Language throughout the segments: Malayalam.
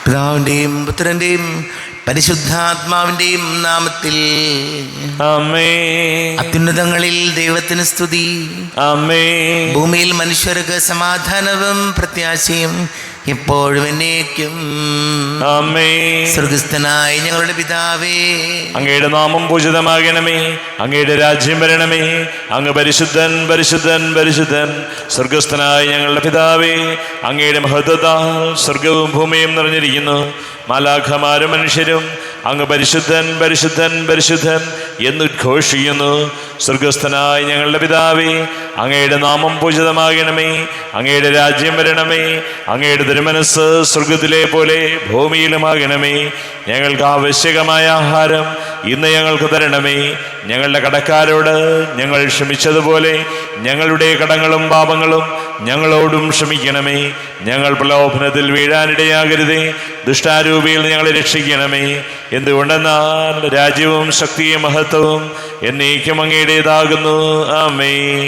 പിതാവിന്റെയും പുത്രന്റെയും പരിശുദ്ധാത്മാവിന്റെയും നാമത്തിൽ ആമേൻ. അത്യുന്നതങ്ങളിൽ ദൈവത്തിന് സ്തുതി. ആമേൻ. ഭൂമിയിൽ മനുഷ്യർക്ക് സമാധാനവും പ്രത്യാശയും എപ്പോഴും എന്നേക്കും. ആമേൻ. സ്വർഗസ്ഥനായ ഞങ്ങളുടെ പിതാവേ, അങ്ങയുടെ നാമം പൂജിതമാകണമേ. അങ്ങയുടെ രാജ്യം വരണമേ. അങ്ങ് പരിശുദ്ധൻ പരിശുദ്ധൻ പരിശുദ്ധൻ. സ്വർഗസ്ഥനായ ഞങ്ങളുടെ പിതാവേ, അങ്ങയുടെ മഹത്വത്താൽ സ്വർഗവും ഭൂമിയും നിറഞ്ഞിരിക്കുന്നു. മാലാഖമാരും മനുഷ്യരും അങ്ങ് പരിശുദ്ധൻ പരിശുദ്ധൻ പരിശുദ്ധൻ എന്നുദ്ഘോഷിക്കുന്നു. സ്വർഗസ്ഥനായ ഞങ്ങളുടെ പിതാവേ, അങ്ങയുടെ നാമം പൂജിതമാകണമേ. അങ്ങയുടെ രാജ്യം വരണമേ. അങ്ങയുടെ തിരുമനസ്സ് സ്വർഗത്തിലെ പോലെ ഭൂമിയിലുമാകണമേ. ഞങ്ങൾക്ക് ആവശ്യകമായ ആഹാരം ഇന്ന് ഞങ്ങൾക്ക് തരണമേ. ഞങ്ങളുടെ കടക്കാരോട് ഞങ്ങൾ ക്ഷമിച്ചതുപോലെ ഞങ്ങളുടെ കടങ്ങളും പാപങ്ങളും ഞങ്ങളോടും ക്ഷമിക്കണമേ. ഞങ്ങൾ പ്രലോഭനത്തിൽ വീഴാനിടയാകരുതേ. ദുഷ്ടാരൂപിയിൽ ഞങ്ങളെ രക്ഷിക്കണമേ. എന്തുകൊണ്ടെന്നാൽ രാജ്യവും ശക്തിയും മഹത്വവും എന്നേക്കും അങ്ങയുടേതാകുന്നു. ആമേൻ.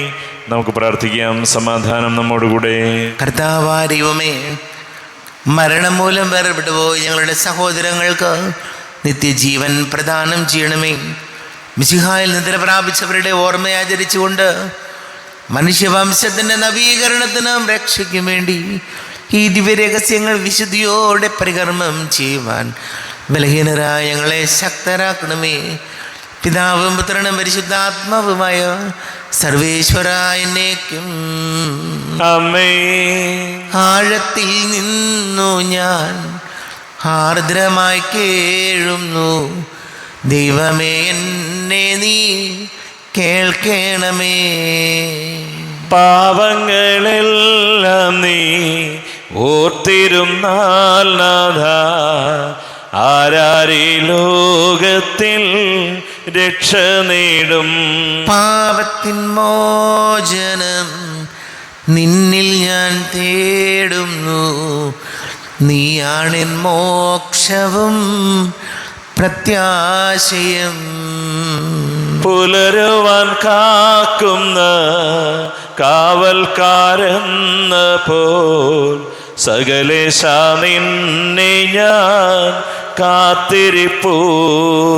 നമുക്ക് പ്രാർത്ഥിക്കാം. സമാധാനം നമ്മോടുകൂടെ. കർത്താവായ ദൈവമേ, മരണം മൂലം വേർപെട്ടുപോയി ഞങ്ങളുടെ സഹോദരങ്ങൾക്ക് നിത്യജീവൻ പ്രദാനം ചെയ്യണമേ. മിശിഹായിൽ നിദ്ര പ്രാപിച്ചവരുടെ ഓർമ്മയാചരിച്ചുകൊണ്ട് മനുഷ്യവംശത്തിൻ്റെ നവീകരണത്തിനും രക്ഷയ്ക്കും വേണ്ടി ഈ ദിവ്യരഹസ്യങ്ങൾ വിശുദ്ധിയോടെ പരികർമ്മം ചെയ്യുവാൻ ബലഹീനരായ ഞങ്ങളെ ശക്തരാക്കണമേ. പിതാവും പുത്രനും പരിശുദ്ധാത്മാവുമായ സർവേശ്വരായ എന്നേക്കും. ആമേൻ. ആഴത്തിൽ നിന്നു ഞാൻ ആർദ്രമായി കേഴുന്നു. ദൈവമേ, എന്നെ നീ കേൾക്കണമേ. പാവങ്ങളെല്ലാം നീ ഓർത്തിരുന്നാൽ നാഥ, ആരാരീ ലോകത്തിൽ രക്ഷ നേടും. പാപത്തിൻ മോചനം നിന്നിൽ ഞാൻ തേടുന്നു. നീയാണെൻ മോക്ഷവും പ്രത്യാശയും. പുലരുവാൻ കാക്കുന്ന കാവൽക്കാരെന്ന പോൽ സകലേശ നിന്നെ ഞാൻ കാത്തിരിപ്പൂ.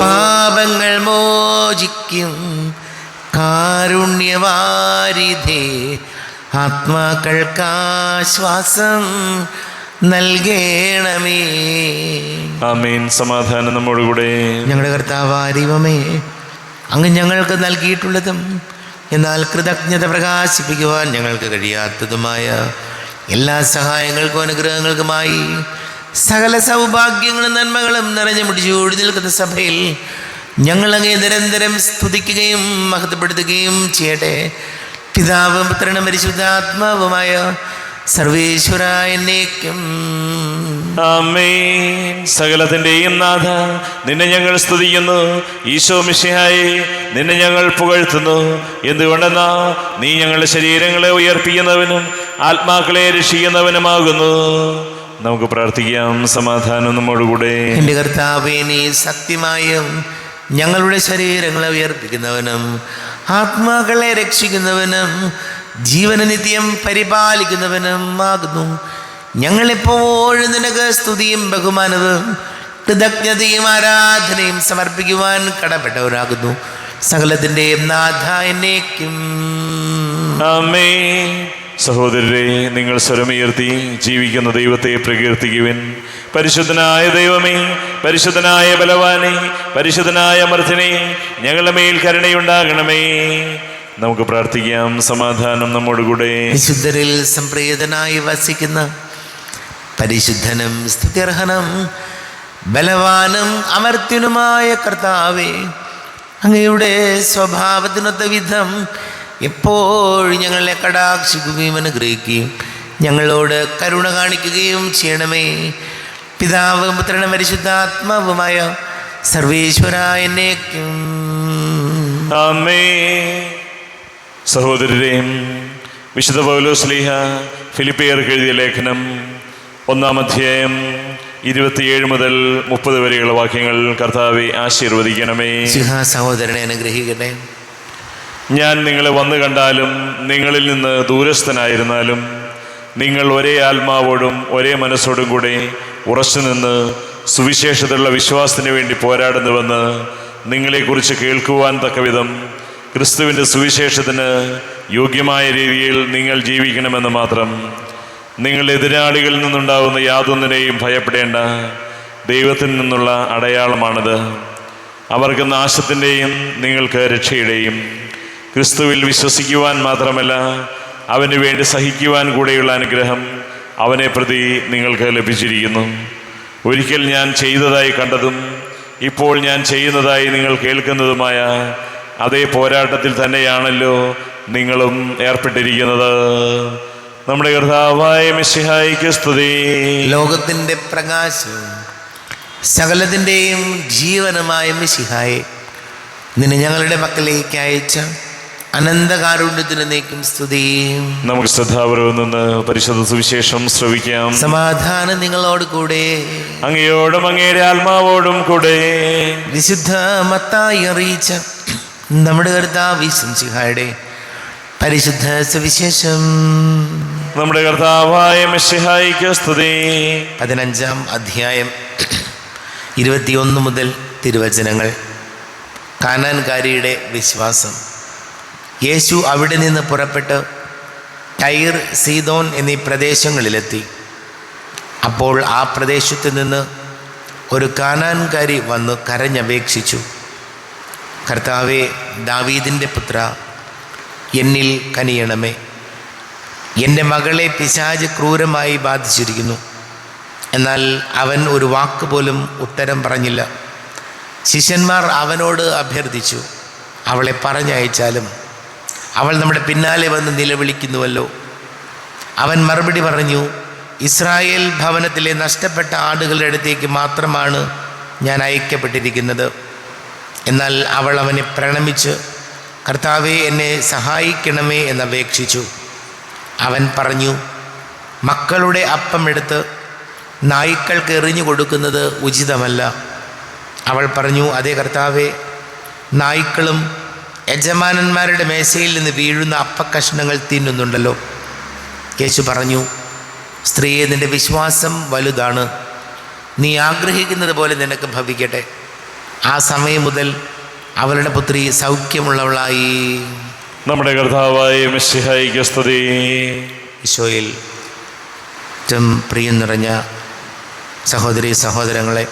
പാപങ്ങൾ മോചിക്കും കാരുണ്യവാരിധേ, ആത്മാക്കൾക്കാശ്വാസം നൽകണമേ. ആമേൻ. സമാധാനം നമ്മോടുകൂടെ. ഞങ്ങളുടെ കർത്താവായ ദൈവമേ, അങ്ങ് ഞങ്ങൾക്ക് നൽകിയിട്ടുള്ളതും എന്നാൽ കൃതജ്ഞത പ്രകാശിപ്പിക്കുവാൻ ഞങ്ങൾക്ക് കഴിയാത്തതുമായ എല്ലാ സഹായങ്ങൾക്കും അനുഗ്രഹങ്ങൾക്കുമായി സകല സൗഭാഗ്യങ്ങളും നന്മകളും നിറഞ്ഞു മുടിച്ചൂടി നിൽക്കുന്ന സഭയിൽ ഞങ്ങൾ അങ്ങേ നിരന്തരം സ്തുതിക്കുകയും മഹത്വപ്പെടുത്തുകയും ചെയ്യട്ടെ. പിതാവും പുത്രനും പരിശുദ്ധാത്മാവുമായ സർവേശ്വരായ എന്നേക്കും. ആമേൻ. സകലത്തിന്റെയും നാഥ, നിന്നെ ഞങ്ങൾ സ്തുതിക്കുന്നു. ഈശോ മിശിഹായെ, നിന്നെ ഞങ്ങൾ പുകഴ്ത്തുന്നു. എന്തുകൊണ്ടെന്നാ നീ ഞങ്ങളുടെ ശരീരങ്ങളെ ഉയർപ്പിക്കുന്നവനും ആത്മാക്കളെ രക്ഷിക്കുന്നവനുമാകുന്നു. നമുക്ക് പ്രാർത്ഥിക്കാം. സമാധാനം നമ്മോടുകൂടെ. എൻ്റെ കർത്താവേ, നീ സത്യമായും ഞങ്ങളുടെ ശരീരങ്ങളെ ഉയർപ്പിക്കുന്നവനും ആത്മാക്കളെ രക്ഷിക്കുന്നവനും ജീവന നിത്യം പരിപാലിക്കുന്നവനും ആകുന്നു. ഞങ്ങളെപ്പോഴും നിനക്ക് സ്തുതിയും ബഹുമാനവും കൃതജ്ഞതയും ആരാധനയും സമർപ്പിക്കുവാൻ കടപ്പെട്ടവരാകുന്നു. സകലത്തിൻ്റെയും നാഥ എന്നേക്കും. ആമേൻ. സഹോദരരെ, നിങ്ങൾ സ്വരമുയർത്തി ജീവിക്കുന്ന ദൈവത്തെ പ്രകീർത്തിക്കുവിൻ. പരിശുദ്ധനായ ദൈവമേ, പരിശുദ്ധനായ ബലവാനെ, പരിശുദ്ധനായ അമർത്യനെ, ഞങ്ങളുടെ മേൽ കരുണയുണ്ടാകണമേ. നമുക്ക് പ്രാർത്ഥിക്കാം. സമാധാനം നമ്മോടുകൂടെ. വിശുദ്ധരിൽ സംപ്രീതനായി വസിക്കുന്ന പരിശുദ്ധനും സ്തുത്യർഹനും ബലവാനും അമർത്യനുമായ കർത്താവേ, അങ്ങയുടെ സ്വഭാവത്തിനൊത്ത വിധം എപ്പോഴും ഞങ്ങളെ കടാക്ഷിക്കുകയും അനുഗ്രഹിക്കുകയും ഞങ്ങളോട് കരുണ കാണിക്കുകയും ചെയ്യണമേ. പിതാവും പുത്രനും പരിശുദ്ധാത്മാവുമായ സർവേശ്വരായ എന്നേക്കും. ആമേൻ. സഹോദരരെ, വിശുദ്ധ പൗലോസ് ശ്ലീഹ ഫിലിപ്പിയർക്ക് എഴുതിയ ലേഖനം 1-ാം അധ്യായം 27 മുതൽ 30 വരെയുള്ള വാക്യങ്ങൾ കർത്താവെ ആശീർവദിക്കണമേ. സഹോദരനെ അനുഗ്രഹിക്കട്ടെ. ഞാൻ നിങ്ങളെ വന്നു കണ്ടാലും നിങ്ങളിൽ നിന്ന് ദൂരസ്ഥനായിരുന്നാലും നിങ്ങൾ ഒരേ ആത്മാവോടും ഒരേ മനസ്സോടും കൂടെ ഉറച്ചുനിന്ന് സുവിശേഷത്തിലുള്ള വിശ്വാസത്തിന് വേണ്ടി പോരാടുന്നുവെന്ന് നിങ്ങളെക്കുറിച്ച് കേൾക്കുവാൻ തക്കവിധം ക്രിസ്തുവിൻ്റെ സുവിശേഷത്തിന് യോഗ്യമായ രീതിയിൽ നിങ്ങൾ ജീവിക്കണമെന്ന് മാത്രം. നിങ്ങൾ എതിരാളികളിൽ നിന്നുണ്ടാകുന്ന യാതൊന്നിനെയും ഭയപ്പെടേണ്ട. ദൈവത്തിൽ നിന്നുള്ള അടയാളമാണിത്. അവർക്ക് നാശത്തിൻ്റെയും നിങ്ങൾക്ക് രക്ഷയുടെയും. ക്രിസ്തുവിൽ വിശ്വസിക്കുവാൻ മാത്രമല്ല, അവന് വേണ്ടി സഹിക്കുവാൻ കൂടെയുള്ള അനുഗ്രഹം അവനെ പ്രതി നിങ്ങൾക്ക് ലഭിച്ചിരിക്കുന്നു. ഒരിക്കൽ ഞാൻ ചെയ്തതായി കണ്ടതും ഇപ്പോൾ ഞാൻ ചെയ്യുന്നതായി നിങ്ങൾ കേൾക്കുന്നതുമായ അതേ പോരാട്ടത്തിൽ തന്നെയാണല്ലോ നിങ്ങളും ഏർപ്പെട്ടിരിക്കുന്നത്. നമ്മുടെ കർത്താവായ മിശിഹായിക്ക് സ്തുതി. ലോകത്തിൻ്റെ പ്രകാശവും സകലത്തിൻ്റെയും ജീവനുമായ മിശിഹായെ, നിന്നെ ഞങ്ങളുടെ മക്കളിലേക്ക് അയച്ച അനന്തകാരുണ്യത്തിന് നീക്കും സ്തുതി. നമുക്ക് ശ്രദ്ധാപൂർവം നിന്ന് പരിശുദ്ധ സുവിശേഷം ശ്രവിക്കാം. സമാധാനം നിങ്ങളോട് കൂടെ, അങ്ങയോടും അങ്ങയുടെ ആത്മാവോടും കൂടെ. വിശുദ്ധ മത്തായി അറിയിച്ച നമ്മുടെ കർത്താവ് മിശിഹായുടെ പരിശുദ്ധ സുവിശേഷം. നമ്മുടെ കർത്താവായ മിശിഹായിക്ക് സ്തുതി. 15-ാം അധ്യായം 21 മുതൽ തിരുവചനങ്ങൾ. കാനാൻകാരിയുടെ വിശ്വാസം. യേശു അവിടെ നിന്ന് പുറപ്പെട്ട് ടൈർ, സീദോൻ എന്നീ പ്രദേശങ്ങളിലെത്തി. അപ്പോൾ ആ പ്രദേശത്ത് നിന്ന് ഒരു കാനാൻകാരി വന്ന് കരഞ്ഞപേക്ഷിച്ചു, കർത്താവേ, ദാവീദിൻ്റെ പുത്ര, എന്നിൽ കനിയണമേ. എൻ്റെ മകളെ പിശാച് ക്രൂരമായി ബാധിച്ചിരിക്കുന്നു. എന്നാൽ അവൻ ഒരു വാക്ക് പോലും ഉത്തരം പറഞ്ഞില്ല. ശിഷ്യന്മാർ അവനോട് അഭ്യർത്ഥിച്ചു, അവളെ പറഞ്ഞയച്ചാലും അവൾ നമ്മുടെ പിന്നാലെ വന്ന് നിലവിളിക്കുന്നുവല്ലോ. അവൻ മറുപടി പറഞ്ഞു, ഇസ്രായേൽ ഭവനത്തിലെ നഷ്ടപ്പെട്ട ആടുകളുടെ അടുത്തേക്ക് മാത്രമാണ് ഞാൻ അയക്കപ്പെട്ടിരിക്കുന്നത്. എന്നാൽ അവൾ അവനെ പ്രണമിച്ച്, കർത്താവേ, എന്നെ സഹായിക്കണമേ എന്നപേക്ഷിച്ചു. അവൻ പറഞ്ഞു, മക്കളുടെ അപ്പം എടുത്ത് നായ്ക്കൾക്ക് എറിഞ്ഞു കൊടുക്കുന്നത് ഉചിതമല്ല. അവൾ പറഞ്ഞു, അതേ കർത്താവേ, നായ്ക്കളും യജമാനന്മാരുടെ മേശയിൽ നിന്ന് വീഴുന്ന അപ്പക്കഷ്ണങ്ങൾ തിന്നുന്നുണ്ടല്ലോ. യേശു പറഞ്ഞു, സ്ത്രീയെ, നിൻ്റെ വിശ്വാസം വലുതാണ്. നീ ആഗ്രഹിക്കുന്നത് പോലെ നിനക്ക് ഭവിക്കട്ടെ. ആ സമയം മുതൽ അവളുടെ പുത്രി സൗഖ്യമുള്ളവളായി. നമ്മുടെ കർത്താവായ മിശിഹായിക്ക് സ്തുതി. ഈശോയിൽ ഏറ്റവും പ്രിയം നിറഞ്ഞ സഹോദരീ സഹോദരങ്ങളെ,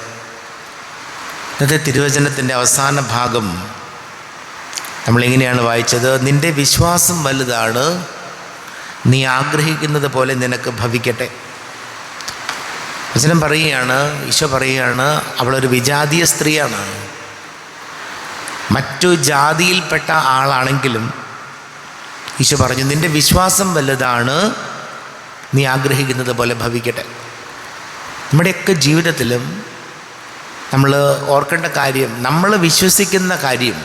ഇന്നത്തെ തിരുവചനത്തിൻ്റെ അവസാന ഭാഗം നമ്മളിങ്ങനെയാണ് വായിച്ചത്. നിൻ്റെ വിശ്വാസം വലുതാണ്, നീ ആഗ്രഹിക്കുന്നത് പോലെ നിനക്ക് ഭവിക്കട്ടെ. വചനം പറയുകയാണ്, ഈശോ പറയുകയാണ്, അവളൊരു വിജാതീയ സ്ത്രീയാണ്. മറ്റു ജാതിയിൽപ്പെട്ട ആളാണെങ്കിലും ഈശോ പറഞ്ഞു, നിൻ്റെ വിശ്വാസം വലുതാണ്, നീ ആഗ്രഹിക്കുന്നത് പോലെ ഭവിക്കട്ടെ. നമ്മുടെയൊക്കെ ജീവിതത്തിലും നമ്മൾ ഓർക്കേണ്ട കാര്യം, നമ്മൾ വിശ്വസിക്കുന്ന കാര്യം,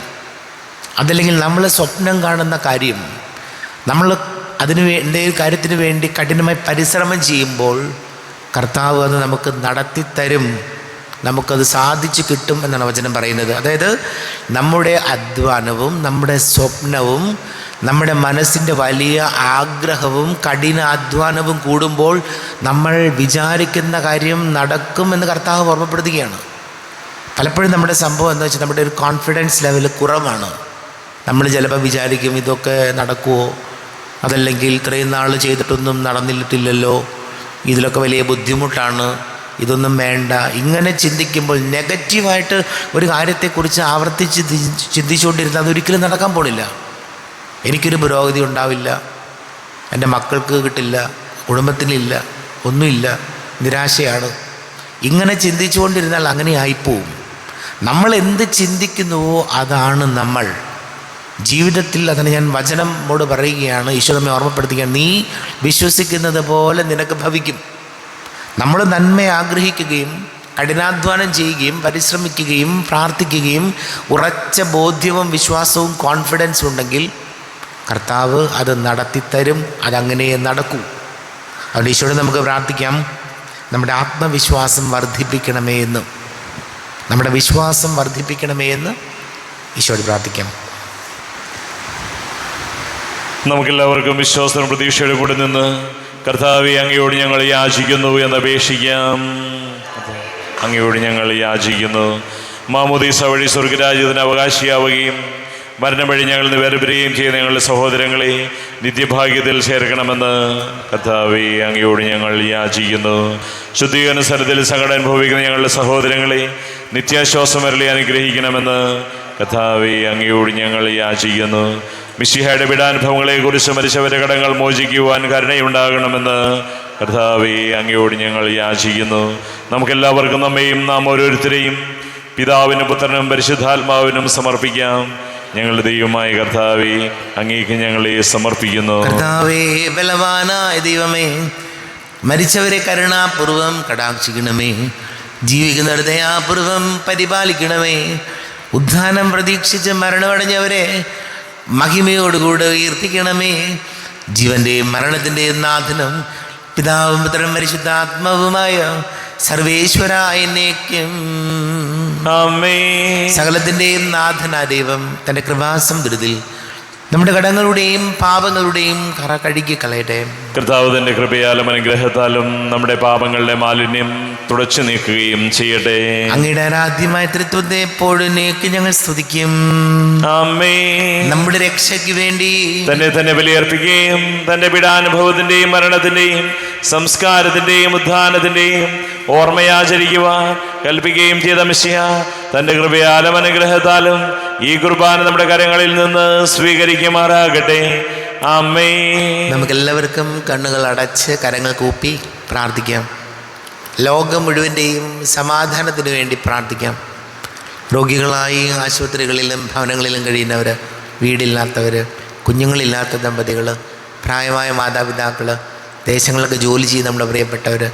അതല്ലെങ്കിൽ നമ്മൾ സ്വപ്നം കാണുന്ന കാര്യം, നമ്മൾ എന്തെങ്കിലും കാര്യത്തിന് വേണ്ടി കഠിനമായി പരിശ്രമം ചെയ്യുമ്പോൾ കർത്താവ് അത് നമുക്ക് നടത്തിത്തരും, നമുക്കത് സാധിച്ചു കിട്ടും എന്നാണ് വചനം പറയുന്നത്. അതായത് നമ്മുടെ അധ്വാനവും നമ്മുടെ സ്വപ്നവും നമ്മുടെ മനസ്സിൻ്റെ വലിയ ആഗ്രഹവും കഠിനാധ്വാനവും കൂടുമ്പോൾ നമ്മൾ വിചാരിക്കുന്ന കാര്യം നടക്കുമെന്ന് കർത്താവ് ഓർമ്മപ്പെടുത്തുകയാണ്. പലപ്പോഴും നമ്മുടെ സംഭവം എന്താ വെച്ചാൽ, നമ്മുടെ ഒരു കോൺഫിഡൻസ് ലെവൽ കുറവാണ്. നമ്മൾ ചിലപ്പോൾ വിചാരിക്കും, ഇതൊക്കെ നടക്കുമോ, അതല്ലെങ്കിൽ ഇത്രയും നാൾ ചെയ്തിട്ടൊന്നും നടന്നിട്ടില്ലല്ലോ, ഇതിലൊക്കെ വലിയ ബുദ്ധിമുട്ടാണ്, ഇതൊന്നും വേണ്ട. ഇങ്ങനെ ചിന്തിക്കുമ്പോൾ നെഗറ്റീവായിട്ട് ഒരു കാര്യത്തെക്കുറിച്ച് ആവർത്തിച്ച് ചിന്തിച്ചുകൊണ്ടിരുന്നാൽ അതൊരിക്കലും നടക്കാൻ പോണില്ല. എനിക്കൊരു പുരോഗതി ഉണ്ടാവില്ല, എൻ്റെ മക്കൾക്ക് കിട്ടില്ല, കുടുംബത്തിനില്ല, ഒന്നുമില്ല, നിരാശയാണ്. ഇങ്ങനെ ചിന്തിച്ചുകൊണ്ടിരുന്നാൽ അങ്ങനെ ആയിപ്പോവും. നമ്മൾ എന്ത് ചിന്തിക്കുന്നുവോ അതാണ് നമ്മൾ ജീവിതത്തിൽ. അതിന് ഞാൻ വചനമോട് പറയുകയാണ്, ഈശോ നമ്മെ ഓർമ്മപ്പെടുത്തുകയാണ്, നീ വിശ്വസിക്കുന്നത് പോലെ നിനക്ക് ഭവിക്കും. നമ്മൾ നന്മ ആഗ്രഹിക്കുകയും കഠിനാധ്വാനം ചെയ്യുകയും പരിശ്രമിക്കുകയും പ്രാർത്ഥിക്കുകയും ഉറച്ച ബോധ്യവും വിശ്വാസവും കോൺഫിഡൻസും ഉണ്ടെങ്കിൽ കർത്താവ് അത് നടത്തിത്തരും. അതങ്ങനെ നടക്കൂ. അതുകൊണ്ട് ഈശോയോട് നമുക്ക് പ്രാർത്ഥിക്കാം, നമ്മുടെ ആത്മവിശ്വാസം വർദ്ധിപ്പിക്കണമേ എന്ന്, നമ്മുടെ വിശ്വാസം വർദ്ധിപ്പിക്കണമേ എന്ന് ഈശോയോട് പ്രാർത്ഥിക്കാം. നമുക്കെല്ലാവർക്കും വിശ്വാസവും പ്രതീക്ഷയോടെ കൂടെ നിന്ന് കർത്താവെ, അങ്ങയോട് ഞങ്ങൾ യാചിക്കുന്നു എന്നപേക്ഷിക്കാം. അങ്ങയോട് ഞങ്ങൾ യാചിക്കുന്നു. മാമോദീസ വഴി സ്വർഗരാജ്യത്തിന് അവകാശിയാവുകയും മരണം വഴി ഞങ്ങൾ വേർപിരിയുകയും ചെയ്യുന്ന ഞങ്ങളുടെ സഹോദരങ്ങളെ നിത്യഭാഗ്യത്തിൽ ചേർക്കണമെന്ന് കർത്താവേ അങ്ങയോട് ഞങ്ങൾ യാചിക്കുന്നു. ശുദ്ധീകരണ സ്ഥലത്തിൽ സങ്കടം അനുഭവിക്കുന്ന ഞങ്ങളുടെ സഹോദരങ്ങളെ നിത്യാശ്വാസം വരളി അനുഗ്രഹിക്കണമെന്ന് കർത്താവേ അങ്ങയോട് ഞങ്ങൾ യാചിക്കുന്നു. മിശിഹായുടെ പീഡാനുഭവങ്ങളെക്കുറിച്ച് മരിച്ചവരുടെ കടങ്ങൾ മോചിക്കുവാൻ കരുണയുണ്ടാകണമെന്ന് കർത്താവേ അങ്ങയോട് ഞങ്ങൾ യാചിക്കുന്നു. നമുക്കെല്ലാവർക്കും നമ്മയും നാം ഓരോരുത്തരെയും പിതാവിനും പുത്രനും പരിശുദ്ധാത്മാവിനും സമർപ്പിക്കാം. ഞങ്ങളുടെ ദൈവമായ കർത്താവേ അങ്ങേക്ക് ഞങ്ങളെ സമർപ്പിക്കുന്നു. കർത്താവേ, ബലവാനായ ദൈവമേ, മരിച്ചവരെ കരുണാപൂർവം കടാക്ഷിക്കണമേ. ജീവിക്കുന്നവരെ ദയാപൂർവം പരിപാലിക്കണമേ. ഉദ്ധാനം പ്രതീക്ഷിച്ച് മരണമടഞ്ഞവരെ മഹിമയോടുകൂടെ ഉയർത്തിക്കണമേ. ജീവന്റെയും മരണത്തിൻ്റെയും നാഥനും പിതാവും പുത്രനും പരിശുദ്ധാത്മാവുമായ സർവേശ്വര എന്നേക്കും ആമേൻ. സകലത്തിൻ്റെയും നാഥനായ ദൈവം തൻ്റെ കൃപാസമൃദ്ധിയിൽ നമ്മുടെ കടങ്ങളുടെയും പാപങ്ങളുടെയും കറ കഴുകി കളയട്ടെ. കർത്താവ് തന്റെ കൃപയാലും അനുഗ്രഹത്താലും നമ്മുടെ പാപങ്ങളുടെ മാലിന്യം തുടച്ചു നീക്കുകയും ചെയ്യട്ടെ. അങ്ങയുടെ ആരാധ്യമായ തൃത്വത്തെ എപ്പോഴും ഞങ്ങൾ സ്തുതിക്കും. ആമേൻ. നമ്മുടെ രക്ഷയ്ക്ക് വേണ്ടി തന്നെ ബലിയർപ്പിക്കുകയും തന്റെ പീഡാനുഭവത്തിന്റെയും മരണത്തിന്റെയും സംസ്കാരത്തിന്റെയും ഉദ്ധാനത്തിന്റെയും ഓർമ്മയാചരിക്കുവാൻ കൽപ്പിക്കുകയും ചെയ്ത മിശിഹ തന്റെ കൃപയാലും അനുഗ്രഹത്താലും ഈ കുർബാന നമ്മുടെ കരങ്ങളിൽ നിന്ന് സ്വീകരിക്കുമാറാകട്ടെ. ആമേൻ. നമുക്കെല്ലാവർക്കും കണ്ണുകൾ അടച്ച് കരങ്ങൾ കൂപ്പി പ്രാർത്ഥിക്കാം. ലോകം മുഴുവൻ്റെയും സമാധാനത്തിന് വേണ്ടി പ്രാർത്ഥിക്കാം. രോഗികളായി ആശുപത്രികളിലും ഭവനങ്ങളിലും കഴിയുന്നവർ, വീടില്ലാത്തവർ, കുഞ്ഞുങ്ങളില്ലാത്ത ദമ്പതികൾ, പ്രായമായ മാതാപിതാക്കൾ, ദേശങ്ങളിലൊക്കെ ജോലി ചെയ്ത് നമ്മുടെ പ്രിയപ്പെട്ടവർ,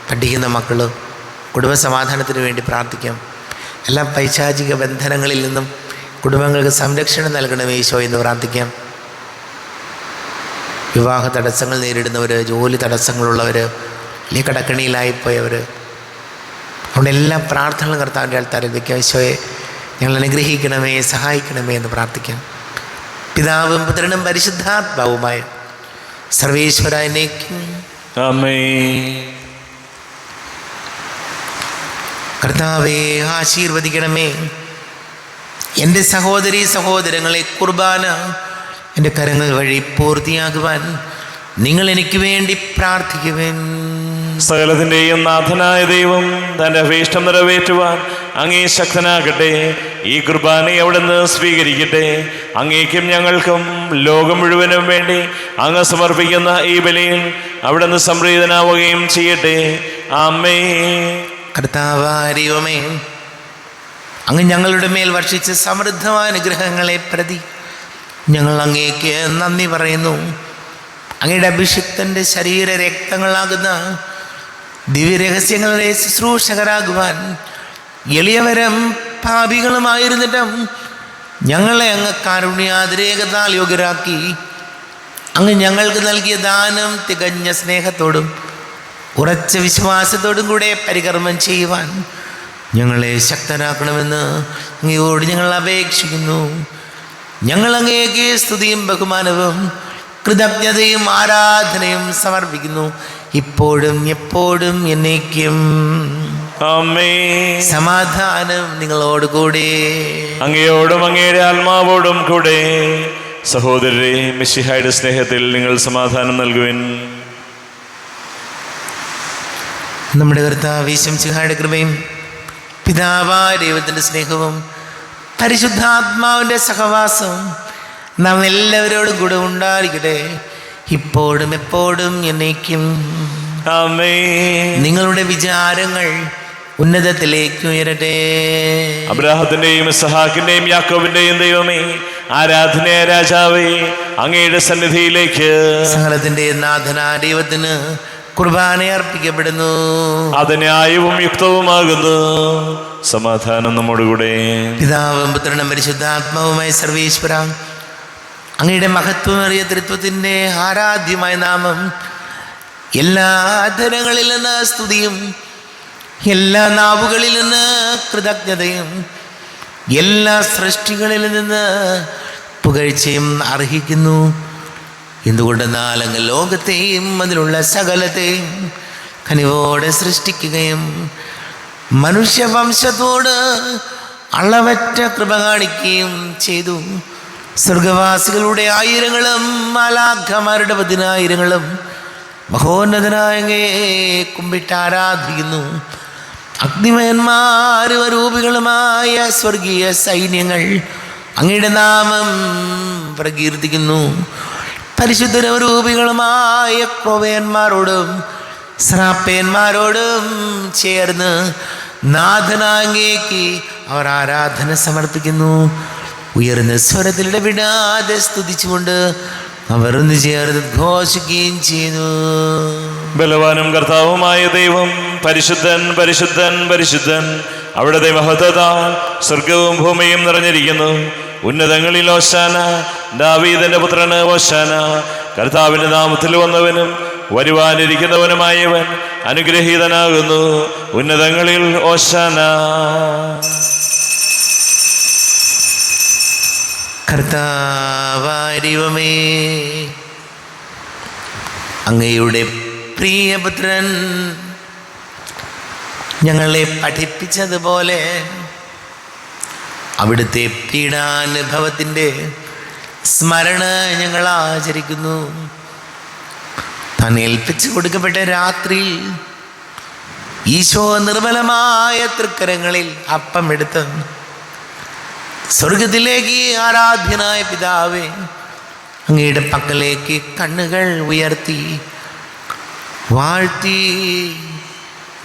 പഠിക്കുന്ന മക്കൾ, കുടുംബസമാധാനത്തിന് വേണ്ടി പ്രാർത്ഥിക്കാം. എല്ലാ പൈശാചിക ബന്ധനങ്ങളിൽ നിന്നും കുടുംബങ്ങൾക്ക് സംരക്ഷണം നൽകണമേ ഈശോ എന്ന് പ്രാർത്ഥിക്കാം. വിവാഹ തടസ്സങ്ങൾ നേരിടുന്നവർ, ജോലി തടസ്സങ്ങളുള്ളവർ, അല്ലെങ്കിൽ കടക്കണിയിലായിപ്പോയവർ, അവിടെ എല്ലാ പ്രാർത്ഥനകളും കർത്താവിൻ്റെ ആൾത്താരിൽ വയ്ക്കാം. ഈശോയെ ഞങ്ങൾ അനുഗ്രഹിക്കണമേ, സഹായിക്കണമേ എന്ന് പ്രാർത്ഥിക്കാം. പിതാവും പുത്രനും പരിശുദ്ധാത്മാവുമായ സർവേശ്വര എന്നേക്കും ആമേൻ. കർത്താവേ ആശീർവദിക്കണമേ. എൻ്റെ സഹോദരീ സഹോദരങ്ങളെ കുർബാന എൻ്റെ കരങ്ങൾ വഴി പൂർത്തിയാകുവാൻ നിങ്ങൾ എനിക്ക് വേണ്ടി പ്രാർത്ഥിക്കുവേൻ. സകലത്തിന്റെയും നാഥനായ ദൈവം തന്റെ അഭീഷ്ടം നിറവേറ്റുവാൻ അങ്ങേ ശക്തനാകട്ടെ. ഈ കുർബാനയെ അവിടുന്ന് സ്വീകരിക്കട്ടെ. അങ്ങേക്കും ഞങ്ങൾക്കും ലോകം മുഴുവനും വേണ്ടി അങ്ങ് സമർപ്പിക്കുന്ന ഈ ബലിയിൽ അവിടുന്ന് സംപ്രീതനാവുകയും ചെയ്യട്ടെ. ആമേൻ. കർത്താവാരിവമേ, അങ്ങ് ഞങ്ങളുടെ മേൽ വർഷിച്ച സമൃദ്ധമായ അനുഗ്രഹങ്ങളെ പ്രതി ഞങ്ങൾ അങ്ങേക്ക് നന്ദി പറയുന്നു. അങ്ങയുടെ അഭിഷിക്തൻ്റെ ശരീര രക്തങ്ങളാകുന്ന ദിവ്യരഹസ്യങ്ങളുടെ ശുശ്രൂഷകരാകുവാൻ എളിയവരും പാപികളുമായിരുന്നിട്ടും ഞങ്ങളെ അങ്ങ് കാരുണ്യാതിരേകത്താൽ യോഗ്യരാക്കി. അങ്ങ് ഞങ്ങൾക്ക് നൽകിയ ദാനം തികഞ്ഞ സ്നേഹത്തോടും ഉറച്ച വിശ്വാസത്തോടും കൂടെ പരികർമ്മം ചെയ്യുവാൻ ഞങ്ങളെ ശക്തരാക്കണമെന്ന് അങ്ങയോട് ഞങ്ങൾ അപേക്ഷിക്കുന്നു. ഞങ്ങൾ അങ്ങേക്ക് സ്തുതിയും ബഹുമാനവും കൃതജ്ഞതയും ആരാധനയും സമർപ്പിക്കുന്നു, ഇപ്പോഴും എപ്പോഴും എന്നേക്കും. ആമേൻ. സമാധാനം നിങ്ങളോട് കൂടെ. അങ്ങയോടും അങ്ങയുടെ ആത്മാവോടും കൂടെ. സഹോദരരെ, മിശിഹായുടെ സ്നേഹത്തിൽ നിങ്ങൾ സമാധാനം നൽകുവിൻ. നമ്മുടെ കർത്താവ് മിശിഹായുടെ കൃപയും പിതാവായ ദൈവത്തിൻ്റെ സ്നേഹവും പരിശുദ്ധാത്മാവിൻ്റെ സഹവാസവും നാം എല്ലാവരോടും കൂടെ ഉണ്ടായിരിക്കട്ടെ, ഇപ്പോഴും എപ്പോഴും എന്നേക്കും. ആമേൻ. നിങ്ങളുടെ വിചാരങ്ങൾ ഉന്നതത്തിലേക്ക് ഉയരട്ടെ. അബ്രാഹത്തിന്റെയും ഇസ്ഹാക്കിന്റെയും യാക്കോബിന്റെയും ദൈവമേ, ആരാധനയായ രാജാവേ, അങ്ങയുടെ സന്നിധിയിലേക്ക് സകലത്തിന്റെ നാഥനായ ദൈവത്തിന് കുർബാന അർപ്പിക്കപ്പെടുന്നു. അത് ന്യായവും യുക്തവുമാകുന്നു. സമാധാനം നമ്മോടുകൂടെ. പിതാവും പുത്രനും പരിശുദ്ധാത്മാവുമായ സർവേശ്വര, അങ്ങയുടെ മഹത്വമേറിയ തൃത്വത്തിൻ്റെ ആരാധ്യമായ നാമം എല്ലാ ധനങ്ങളിൽ നിന്ന് സ്തുതിയും എല്ലാ നാവുകളിൽ നിന്ന് കൃതജ്ഞതയും എല്ലാ സൃഷ്ടികളിൽ നിന്ന് പുകഴ്ചയും അർഹിക്കുന്നു. എന്തുകൊണ്ടെന്നാൽ അങ്ങ് ലോകത്തെയും അതിലുള്ള സകലത്തെയും കനിവോടെ സൃഷ്ടിക്കുകയും മനുഷ്യവംശത്തോട് അളവറ്റ കൃപ കാണിക്കുകയും ചെയ്തു. സ്വർഗവാസികളുടെ ആയിരങ്ങളും മാലാഖമാരുടെ 10,000ങ്ങളും മഹോന്നതനായ അങ്ങയെ കുമ്പിട്ട് ആരാധിക്കുന്നു. അഗ്നിമയന്മാരും അരൂപികളുമായ സ്വർഗീയ സൈന്യങ്ങൾ അങ്ങയുടെ നാമം പ്രകീർത്തിക്കുന്നു. പരിശുദ്ധരൂപികളുമായ ക്രോവേന്മാരോടും ശ്രാപ്പേന്മാരോടും ചേർന്ന് നാഥനാങ്ങേക്ക് അവർ ആരാധന സമർപ്പിക്കുന്നു. ഉയർന്ന സ്വരത്തിൽ ഇടവിടാതെ സ്തുതിച്ചുകൊണ്ട് അവർ ഒന്ന് ചേർന്ന് ഘോഷിക്കുകയും ചെയ്യുന്നു. ബലവാനും കർത്താവുമായ ദൈവം പരിശുദ്ധൻ പരിശുദ്ധൻ പരിശുദ്ധൻ. അവിടുത്തെ മഹത്വത്താൽ സ്വർഗവും ഭൂമിയും നിറഞ്ഞിരിക്കുന്നു. ഉന്നതങ്ങളിൽ ഓശാന, ദാവീദിന്റെ പുത്രന് ഓശാന. കർത്താവിന്റെ നാമത്തിൽ വന്നവനും വരുവാനിരിക്കുന്നവനുമായവൻ അനുഗ്രഹീതനാകുന്നു. ഉന്നതങ്ങളിൽ ഓശാന. കർത്താവായ ദൈവമേ, അങ്ങയുടെ പ്രിയപുത്രൻ ഞങ്ങളെ പഠിപ്പിച്ചതുപോലെ അവിടുത്തെ പീഡാനുഭവത്തിൻ്റെ സ്മരണ ഞങ്ങൾ ആചരിക്കുന്നു. താൻ ഏൽപ്പിച്ചു കൊടുക്കപ്പെട്ട രാത്രിയിൽ ഈശോ നിർമ്മലമായ തൃക്കരങ്ങളിൽ അപ്പം എടുത്ത് സ്വർഗത്തിലേക്ക് ആരാധ്യനായ പിതാവേ, അങ്ങയുടെ പക്കലേക്ക് കണ്ണുകൾ ഉയർത്തി വാഴ്ത്തി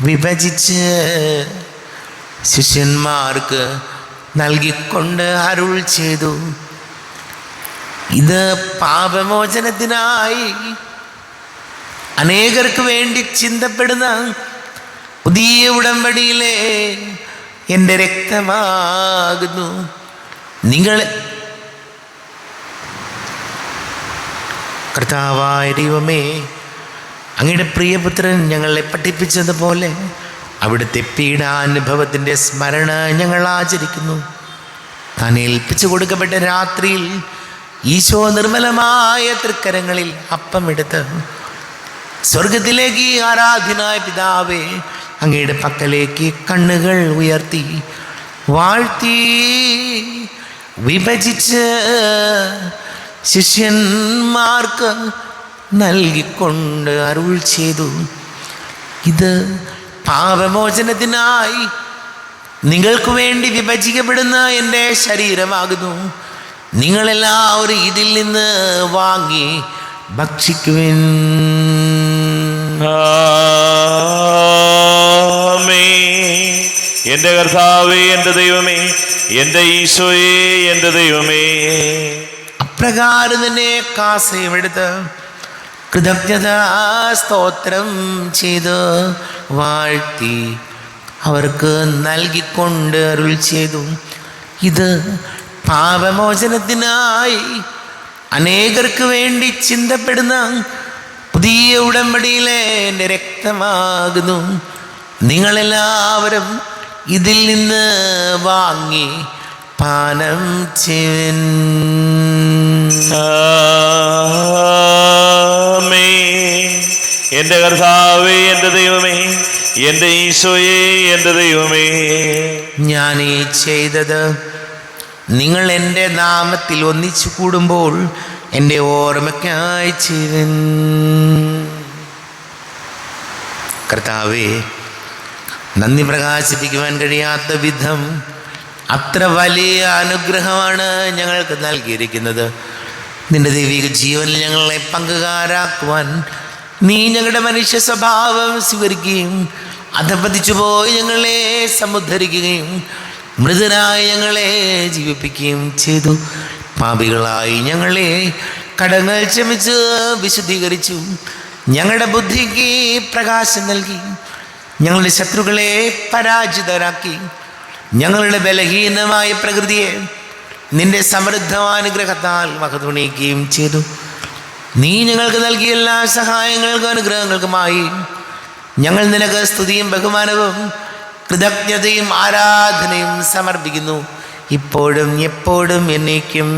വിഭജിച്ച് ശിഷ്യന്മാർക്ക് നൽകിക്കൊണ്ട് അരുൾ ചെയ്തു. ഇത് പാപമോചനത്തിനായി അനേകർക്ക് വേണ്ടി ചിന്തപ്പെടുന്ന പുതിയ ഉടമ്പടിയിലെ എൻ്റെ രക്തമാകുന്നു. നിങ്ങൾ കർത്താവായ ദൈവമേ, അങ്ങയുടെ പ്രിയപുത്രൻ ഞങ്ങളെ പഠിപ്പിച്ചതുപോലെ അവിടുത്തെ പീഡാനുഭവത്തിൻ്റെ സ്മരണ ഞങ്ങൾ ആചരിക്കുന്നു. താൻ ഏൽപ്പിച്ചു കൊടുക്കപ്പെട്ട രാത്രിയിൽ ഈശോ നിർമ്മലമായ തൃക്കരങ്ങളിൽ അപ്പം എടുത്ത് സ്വർഗത്തിലേക്ക് ആരാധ്യനായ പിതാവേ, അങ്ങയുടെ പക്കലേക്ക് കണ്ണുകൾ ഉയർത്തി വാഴ്ത്തി വിഭജിച്ച് ശിഷ്യന്മാർക്ക് നൽകിക്കൊണ്ട് അരുൾ ചെയ്തു. ഇത് പാപമോചനത്തിനായി നിങ്ങൾക്ക് വേണ്ടി വിഭജിക്കപ്പെടുന്ന എൻ്റെ ശരീരമാകുന്നു. നിങ്ങളെല്ലാവരും ഇതിൽ നിന്ന് വാങ്ങി ഭക്ഷിക്കുവിൻ. എൻ്റെ കർത്താവേ, എൻ്റെ ദൈവമേ, എൻ്റെ ഈശോയേ, എൻ്റെ ദൈവമേ. അപ്രകാരം തന്നെ കാസയുമെടുത്ത് കൃതജ്ഞതാ സ്തോത്രം ചെയ്ത് വാഴ്ത്തി അവർക്ക് നൽകിക്കൊണ്ട് അരുൾ ചെയ്തു. ഇത് പാപമോചനത്തിനായി അനേകർക്ക് വേണ്ടി ചിന്തപ്പെടുന്ന പുതിയ ഉടമ്പടിയിലെ എൻ്റെ രക്തമാകുന്നു. നിങ്ങളെല്ലാവരും ഇതിൽ നിന്ന് വാങ്ങി പാനം ചെയ്യുവിൻ. എൻ്റെ കർത്താവേ, എൻ്റെ ദൈവമേ, എൻ്റെ ഈശോയേ, എൻ്റെ ദൈവമേ. ഞാൻ ഈ ചെയ്തത് നിങ്ങൾ എൻ്റെ നാമത്തിൽ ഒന്നിച്ചു കൂടുമ്പോൾ എൻ്റെ ഓർമ്മയ്ക്കായി ചെയ്യുവിൻ. കർത്താവേ, നന്ദി പ്രകാശിപ്പിക്കുവാൻ കഴിയാത്ത വിധം അത്ര വലിയ അനുഗ്രഹമാണ് ഞങ്ങൾക്ക് നൽകിയിരിക്കുന്നത്. നിന്റെ ദൈവിക ജീവനിൽ ഞങ്ങളെ പങ്കുകാരാക്കുവാൻ നീ ഞങ്ങളുടെ മനുഷ്യ സ്വഭാവം സ്വീകരിക്കുകയും അധപതിച്ചു പോയി ഞങ്ങളെ സമുദ്ധരിക്കുകയും മൃതരായി ഞങ്ങളെ ജീവിപ്പിക്കുകയും ചെയ്തു. പാപികളായി ഞങ്ങളെ കടങ്ങൾ ക്ഷമിച്ച് വിശുദ്ധീകരിച്ചു. ഞങ്ങളുടെ ബുദ്ധിക്ക് പ്രകാശം നൽകി. ഞങ്ങളുടെ ശത്രുക്കളെ പരാജിതരാക്കി. ഞങ്ങളുടെ ബലഹീനമായ പ്രകൃതിയെ നിന്റെ സമൃദ്ധമാനുഗ്രഹത്താൽ മഹത്വണിയിക്കുകയും ചെയ്തു. നീ ഞങ്ങൾക്ക് നൽകിയ എല്ലാ സഹായങ്ങൾക്കും അനുഗ്രഹങ്ങൾക്കുമായി ഞങ്ങൾ നിനക്ക് സ്തുതിയും ബഹുമാനവും കൃതജ്ഞതയും ആരാധനയും സമർപ്പിക്കുന്നു, ഇപ്പോഴും എപ്പോഴും എന്നേക്കും.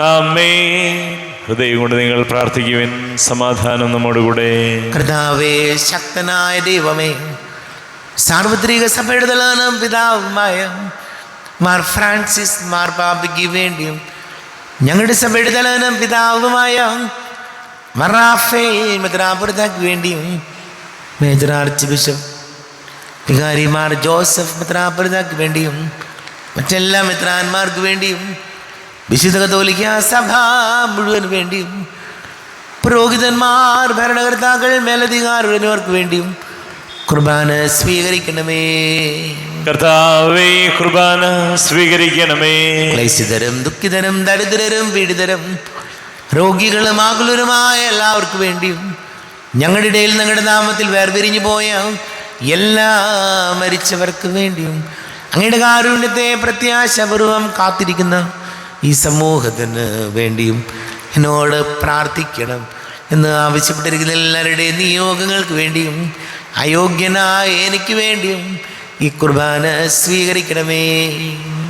ആമേൻ. ഹൃദയം കൊണ്ട് നിങ്ങൾ പ്രാർത്ഥിക്കുവിൻ. സമാധാനം നമ്മോടുകൂടെ. കർത്താവേ, ശക്തനായ ദൈവമേ, സാർവത്രിക സഭയുടെ തലവനും പിതാവുമായ മാർ ഫ്രാൻസിസ് മാർപ്പാപ്പയ്ക്ക് വേണ്ടിയും ഞങ്ങളുടെ സഭയുടെ തലവനും പിതാവുമായ മാർ റാഫേൽ മെത്രാപ്പൊലീത്തായ്ക്ക് വേണ്ടിയും മേജർ ആർച്ച് ബിഷപ്പ് വികാരി മാർ ജോസഫ് മെത്രാപ്പൊലീത്തായ്ക്ക് വേണ്ടിയും മറ്റെല്ലാ മെത്രാന്മാർക്ക് വേണ്ടിയും വിശുദ്ധ കത്തോലിക്ക സഭ മുഴുവൻ വേണ്ടിയും പുരോഹിതന്മാർ, ഭരണകർത്താക്കൾ, മേലധികാരികൾ എന്നിവർക്ക് വേണ്ടിയും കുർബാന സ്വീകരിക്കണമേ. കർത്താവേ, കുർബാന സ്വീകരിക്കണമേ. ക്ലേശിതരും ദുഃഖിതരും ദരിദ്രരും പീഡിതരും രോഗികളും ആകുലരുമായ എല്ലാവർക്കും വേണ്ടിയും ഞങ്ങളുടെ ഇടയിൽ ഞങ്ങളുടെ നാമത്തിൽ വേർപിരിഞ്ഞു പോയ എല്ലാ മരിച്ചവർക്ക് വേണ്ടിയും അങ്ങയുടെ കാരുണ്യത്തെ പ്രത്യാശപൂർവം കാത്തിരിക്കുന്ന ഈ സമൂഹത്തിന് വേണ്ടിയും എന്നോട് പ്രാർത്ഥിക്കണം എന്ന് ആവശ്യപ്പെട്ടിരിക്കുന്ന എല്ലാവരുടെയും നിയോഗങ്ങൾക്ക് വേണ്ടിയും അയോഗ്യനായ എനിക്ക് വേണ്ടിയും ഈ കുർബാന സ്വീകരിക്കണമേ.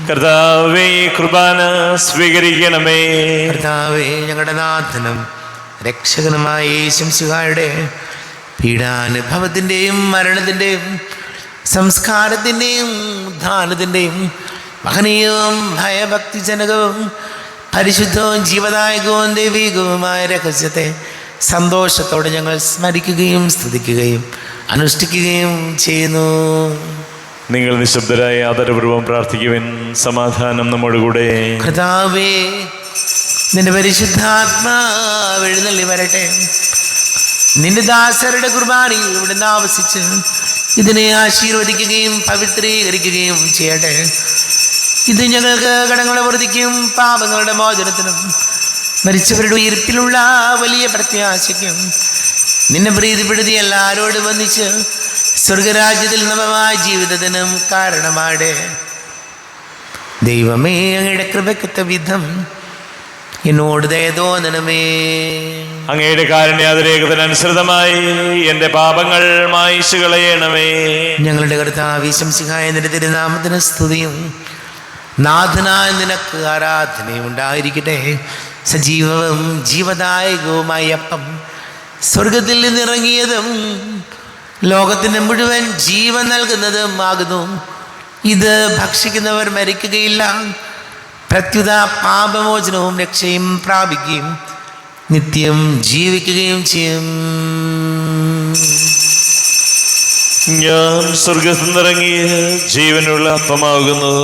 കർത്താവേ, കുർബാന സ്വീകരിക്കണമേ. കർത്താവേ, ഞങ്ങളുടെ നാഥനും രക്ഷകനുമായ യേശുമിശിഹായുടെ പീഡാനുഭവത്തിൻ്റെയും മരണത്തിൻ്റെയും സംസ്കാരത്തിൻ്റെയും ഉദ്ധാനത്തിൻ്റെയും മഹനീയവും ഭയഭക്തിജനകവും പരിശുദ്ധവും ജീവദായകവും ദൈവികവുമായ രഹസ്യത്തെ സന്തോഷത്തോടെ ഞങ്ങൾ സ്മരിക്കുകയും സ്തുതിക്കുകയും അനുഷ്ഠിക്കുകയും ചെയ്യുന്നു. നിങ്ങൾ നിശബ്ദരായ ആദരപൂർവ്വം പ്രാർത്ഥിക്കുവിൻ. സമാധാനം നമ്മോടുകൂടെ. കർത്താവേ, നിന്റെ പരിശുദ്ധാത്മാവ് എഴുന്നള്ളി വരട്ടെ. നിന്റെ ദാസരുടെ കുർബാനയിൽ ഇവിടുന്ന് ആവസിച്ച് ഇതിനെ ആശീർവദിക്കുകയും പവിത്രീകരിക്കുകയും ചെയ്യട്ടെ. ഇത് ഞങ്ങൾക്ക് കടങ്ങളുടെ വൃത്തിക്കും പാപങ്ങളുടെ മോചനത്തിനും മരിച്ചവരുടെ ഉയർപ്പിലുള്ള വലിയ പ്രത്യാശയ്ക്കും നിന്നെ പ്രീതിപ്പെടുത്തി എല്ലാവരോടും വന്നിച്ച് സ്വർഗരാജ്യത്തിൽ നവമായ ജീവിതത്തിനും കാരണമാടെ. ദൈവമേ, അങ്ങയുടെ കൃപയ്ക്കൊത്ത വിധം എന്നോട് ദയ തോന്നണമേ. അങ്ങയുടെ കാരുണ്യാതിരേകത്തിനനുസൃതമായി എൻ്റെ പാപങ്ങൾ മായിച്ചു കളയണമേ. ഞങ്ങളുടെ കർത്താവ് യേശുമിശിഹായ നിന്റെ തിരുനാമത്തിന് സ്തുതിയും നാഥനായ നിനക്ക് ആരാധനയും ഉണ്ടായിരിക്കട്ടെ. സജീവവും ജീവദായകവുമായ അപ്പം സ്വർഗത്തിൽ നിന്നിറങ്ങിയതും ലോകത്തിന് മുഴുവൻ ജീവൻ നൽകുന്നതും ആകുന്നു. ഇത് ഭക്ഷിക്കുന്നവർ മരിക്കുകയില്ല, പ്രത്യുത പാപമോചനവും രക്ഷയും പ്രാപിക്കുകയും നിത്യം ജീവിക്കുകയും ചെയ്യും. ഞാൻ സ്വർഗത്തിൽ നിന്നിറങ്ങിയ ജീവനുള്ള അപ്പമാകുന്നു.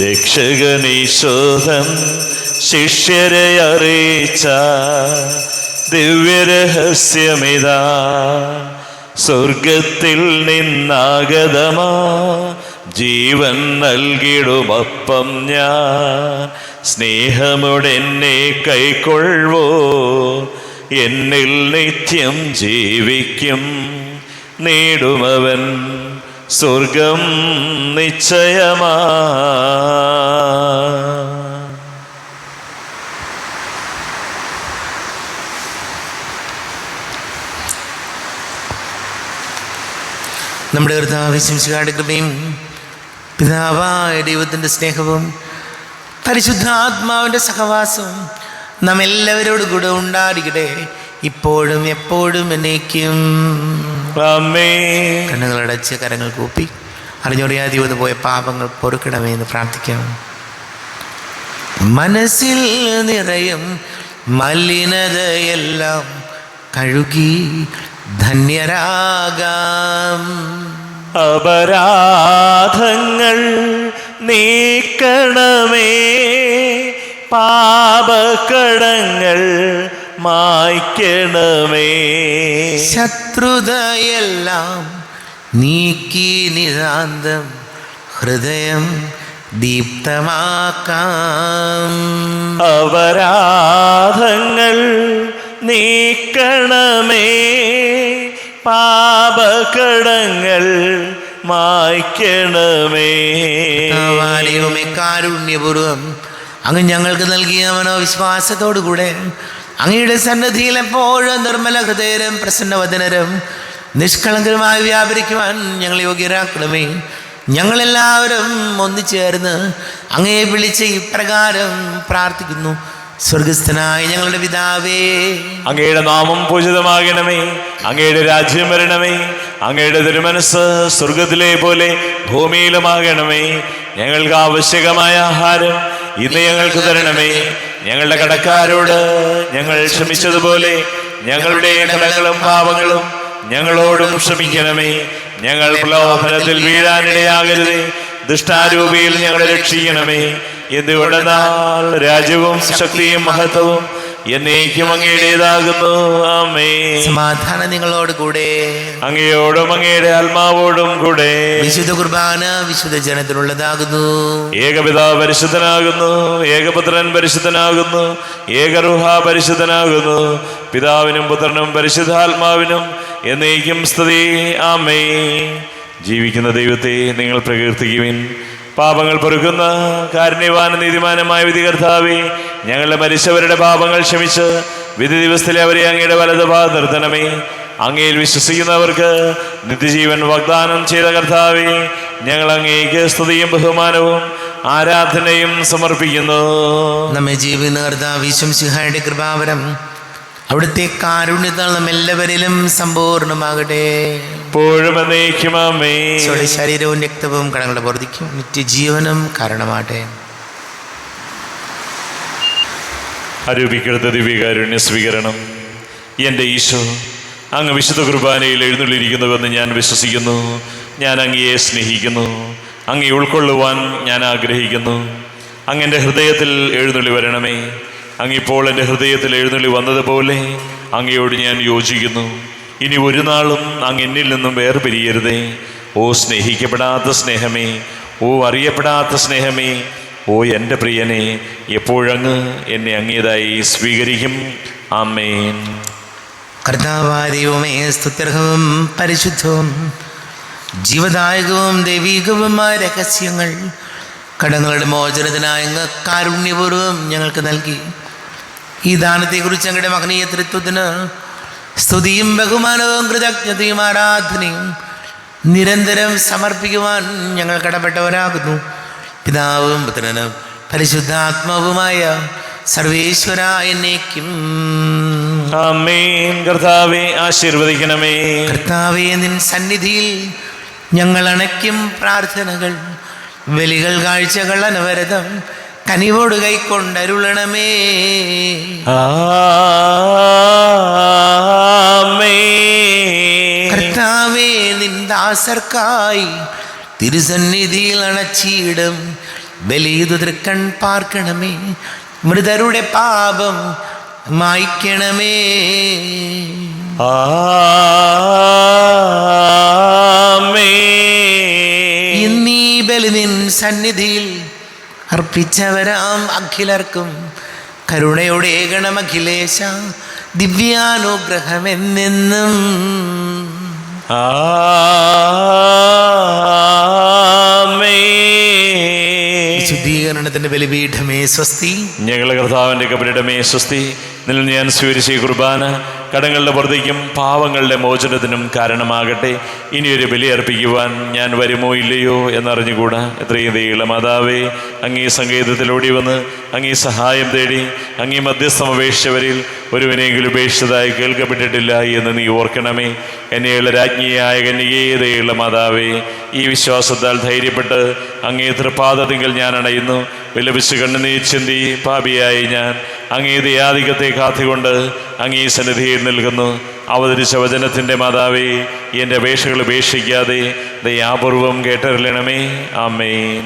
രക്ഷകനീശോധൻ ശിഷ്യരെ അറിയിച്ച ദിവ്യരഹസ്യമിതാ. സ്വർഗത്തിൽ നിന്നാഗതമാ ജീവൻ നൽകിടുമപ്പം ഞാൻ. സ്നേഹമുടെന്നെ കൈക്കൊള്ളുവോ, എന്നിൽ നിത്യം ജീവിക്കും. നേടുമവൻ സ്വർഗം നിശ്ചയമാ. നമ്മുടെ കർത്താവ് യേശുമിശിഹായുടെ കൃപയും പിതാവായ ദൈവത്തിൻ്റെ സ്നേഹവും പരിശുദ്ധാത്മാവിൻ്റെ സഹവാസവും നാം എല്ലാവരോടും കൂടെ ഉണ്ടായിരിക്കട്ടെ, ഇപ്പോഴും എപ്പോഴും എന്നേക്കും. കണ്ണുകളടച്ച് കരങ്ങൾ കൂപ്പി അറിഞ്ഞൊറിയാതെ വന്നു പോയ പാപങ്ങൾ പൊറുക്കണമേ എന്ന് പ്രാർത്ഥിക്കാം. മനസ്സിൽ നിറയും മലിനതയെല്ലാം കഴുകി ധന്യരാകാം. അപരാധങ്ങൾ നീക്കണമേ, പാപകടങ്ങൾ മായ്ക്കണമേ. ശത്രുതയെല്ലാം നീക്കി നിതാന്തം ഹൃദയം ദീപ്തമാക്കാം. അപരാധങ്ങൾ നീക്കണമേ, പാപകടങ്ങൾ മായ്ക്കണമേ. കാരുണ്യപൂർവം അങ്ങ് ഞങ്ങൾക്ക് നൽകിയ മനോവിശ്വാസത്തോടുകൂടെ അങ്ങയുടെ സന്നദ്ധിയിൽ എപ്പോഴും നിർമ്മല ഹൃദയരും പ്രസന്നവദനരും നിഷ്കളങ്കരുമായി വ്യാപരിക്കുവാൻ ഞങ്ങൾ യോഗ്യരാക്കണമേ. ഞങ്ങളെല്ലാവരും ഒന്നിച്ചേർന്ന് അങ്ങയെ വിളിച്ച് ഇപ്രകാരം പ്രാർത്ഥിക്കുന്നു. സ്വർഗസ്ഥനായ ഞങ്ങളുടെ പിതാവേ, അങ്ങയുടെ നാമം പൂജിതമാകണമേ. അങ്ങയുടെ രാജ്യം വരണമേ. അങ്ങയുടെ തിരുമനസ് സ്വർഗത്തിലെ പോലെ ഭൂമിയിലുമാകണമേ. ഞങ്ങൾക്ക് ആവശ്യകമായ ആഹാരം ഇന്ന് ഞങ്ങൾക്ക് തരണമേ. ഞങ്ങളുടെ കടക്കാരോട് ഞങ്ങൾ ക്ഷമിച്ചതുപോലെ ഞങ്ങളുടെ കടങ്ങളും പാപങ്ങളും ഞങ്ങളോടും ക്ഷമിക്കണമേ. ഞങ്ങൾ പ്രലോഭനത്തിൽ വീഴാനിടയാകരുതേ. ദുഷ്ടാരൂപിയിൽ ഞങ്ങളെ രക്ഷിക്കണമേ. എന്തുകൊണ്ടെന്നാൽ രാജ്യവും ശക്തിയും മഹത്വവും എന്നേക്കും അങ്ങയുടേതാകുന്നു. ആമേൻ. സമാധാനം നിങ്ങളോട് കൂടെ. അങ്ങയോടും അങ്ങയുടെ ആത്മാവോടും കൂടെ. വിശുദ്ധ കുർബാന വിശുദ്ധ ജനത്തിനുള്ളതാകുന്നു. ഏകപിതാവ് പരിശുദ്ധനാകുന്നു, ഏകപുത്രൻ പരിശുദ്ധനാകുന്നു, ഏകറുഹ പരിശുദ്ധനാകുന്നു. പിതാവിനും പുത്രനും പരിശുദ്ധാത്മാവിനും എന്നേക്കും സ്തുതി. ആമേൻ. ജീവിക്കുന്ന ദൈവത്തെ നിങ്ങൾ പ്രകീർത്തിക്കുവിൻ. പാപങ്ങൾ പൊറുക്കുന്ന കാരുണ്യവാന നീതിമാനമായ വിധികർത്താവേ, ഞങ്ങളുടെ മരിച്ചവരുടെ പാപങ്ങൾ ക്ഷമിച്ച് വിധി ദിവസത്തിലെ അവരെ അങ്ങയുടെ വലതുഭാഗത്ത് നിർത്തണമേ. അങ്ങയിൽ വിശ്വസിക്കുന്നവർക്ക് നിത്യജീവൻ വാഗ്ദാനം ചെയ്ത കർത്താവേ, ഞങ്ങൾ അങ്ങേക്ക് സ്തുതിയും ബഹുമാനവും ആരാധനയും സമർപ്പിക്കുന്നു. നമ്മെ ജീവിക്കുന്ന കർത്താവ് ഈശോമിശിഹായുടെ കൃപാവരം അവിടുത്തെ കാരുണ്യത്താൽ നമ്മെല്ലാവരിലും സമ്പൂർണ്ണമാകട്ടെ. എപ്പോഴും എന്നേക്കും ആമേൻ. ശരീരവും രക്തവും കടങ്ങളുടെ പൊറുതിക്കും നിത്യജീവനും കാരണമാട്ടെ. ആരോപിക്കെടുത്ത ദിവ്യകാരുണ്യ സ്വീകരണം. എൻ്റെ ഈശോ, അങ്ങ് വിശുദ്ധ കുർബാനയിൽ എഴുന്നള്ളിയിരിക്കുന്നുവെന്ന് ഞാൻ വിശ്വസിക്കുന്നു. ഞാൻ അങ്ങയെ സ്നേഹിക്കുന്നു. അങ്ങയെ ഉൾക്കൊള്ളുവാൻ ഞാൻ ആഗ്രഹിക്കുന്നു. അങ്ങെൻ്റെ ഹൃദയത്തിൽ എഴുന്നള്ളി വരണമേ. അങ്ങിപ്പോൾ എൻ്റെ ഹൃദയത്തിൽ എഴുന്നള്ളി വന്നതുപോലെ അങ്ങയോട് ഞാൻ യോജിക്കുന്നു. ഇനി ഒരു നാളും അങ്ങ് എന്നിൽ നിന്നും വേർപിരിയരുതേ. ഓ സ്നേഹിക്കപ്പെടാത്ത സ്നേഹമേ, ഓ അറിയപ്പെടാത്ത സ്നേഹമേ, ഓ എൻ്റെ പ്രിയനെ, എപ്പോഴങ്ങ് എന്നെ അങ്ങേതായി സ്വീകരിക്കും. ആമേൻ. കർത്താവായ ദൈവമേ, സ്തുത്യർഹവും പരിശുദ്ധവും ജീവദായകവും ദൈവീകവുമായ രഹസ്യങ്ങൾ കടങ്ങളുടെ മോചനത്തിനായി അങ്ങ് കാരുണ്യപൂർവ്വം ഞങ്ങൾക്ക് നൽകി. ഈ ദാനത്തെക്കുറിച്ച് ഞങ്ങളുടെ മഹനീയ തൃത്വത്തിന് സ്തുതിയും ബഹുമാനവും കൃതജ്ഞതയും ആരാധനയും നിരന്തരം സമർപ്പിക്കുവാൻ ഞങ്ങൾ കടപ്പെട്ടവരാകുന്നു. പിതാവും പുത്രനും പരിശുദ്ധാത്മാവുമായ സർവേശ്വര എന്നേക്കും ആമേൻ. കർത്താവേ ആശീർവദിക്കണമേ. കർത്താവേ, നിൻ സന്നിധിയിൽ ഞങ്ങൾ അണയ്ക്കും പ്രാർത്ഥനകൾ, ബലികൾ, കാഴ്ചകൾ അനവരതം കനിവോട് കൈക്കൊണ്ടരുളണമേ. കർത്താവേ, നിൻ ദാസർക്കായി തിരുസന്നിധിയിൽ അണച്ചിടും ബലിയുതു തൃക്കൺ പാർക്കണമേ. മൃതരുടെ പാപം മായ്ക്കണമേ. ഇന്നീ ബലി നിൻ സന്നിധിയിൽ അർപ്പിച്ചവരാം അഖിലർക്കും കരുണയോടെ ഗണമഖിലേശ ദിവ്യാനുഗ്രഹമെന്നെന്നും. വിശുദ്ധീകരണത്തിന്റെ ബലിപീഠമേ സ്വസ്തി. ഞങ്ങളുടെ കർത്താവിൻ്റെ കബരിടമേ സ്വസ്തി. നിന്നിൽ ഞാൻ സ്വീകരിച്ച ഈ കുർബാന കടങ്ങളുടെ പൊറുതിക്കും പാവങ്ങളുടെ മോചനത്തിനും കാരണമാകട്ടെ. ഇനിയൊരു ബലി അർപ്പിക്കുവാൻ ഞാൻ വരുമോ ഇല്ലയോ എന്നറിഞ്ഞുകൂടാ. എത്രയും ദയുള്ള മാതാവേ, അങ്ങേ സങ്കേതത്തിലോടി വന്ന് അങ്ങേ സഹായം തേടി അങ്ങേ മധ്യസ്ഥം അപേക്ഷിച്ചവരിൽ ഒരുവനെങ്കിലും ഉപേക്ഷിച്ചതായി കേൾക്കപ്പെട്ടിട്ടില്ല എന്ന് നീ ഓർക്കണമേ. എന്നെയുള്ള രാജ്ഞിയായ കന്യകേ, ദയുള്ള മാതാവേ, ഈ വിശ്വാസത്താൽ ധൈര്യപ്പെട്ട് അങ്ങേ തൃപ്പാദത്തിങ്കൽ ഞാൻ അണയുന്നു. വിലപിച്ച് കണ്ണുനീർ ചിന്തി പാപിയായി ഞാൻ അങ്ങേ ദയാധികത്തെ കാത്തുകൊണ്ട് അങ്ങേ സന്നിധിയിൽ നിൽക്കുന്നു. അവതരിച്ച വചനത്തിൻ്റെ മാതാവേ, എൻ്റെ അപേക്ഷകൾ ഉപേക്ഷിക്കാതെ ദയാപൂർവം കേട്ടറിയണമേ. ആമേൻ.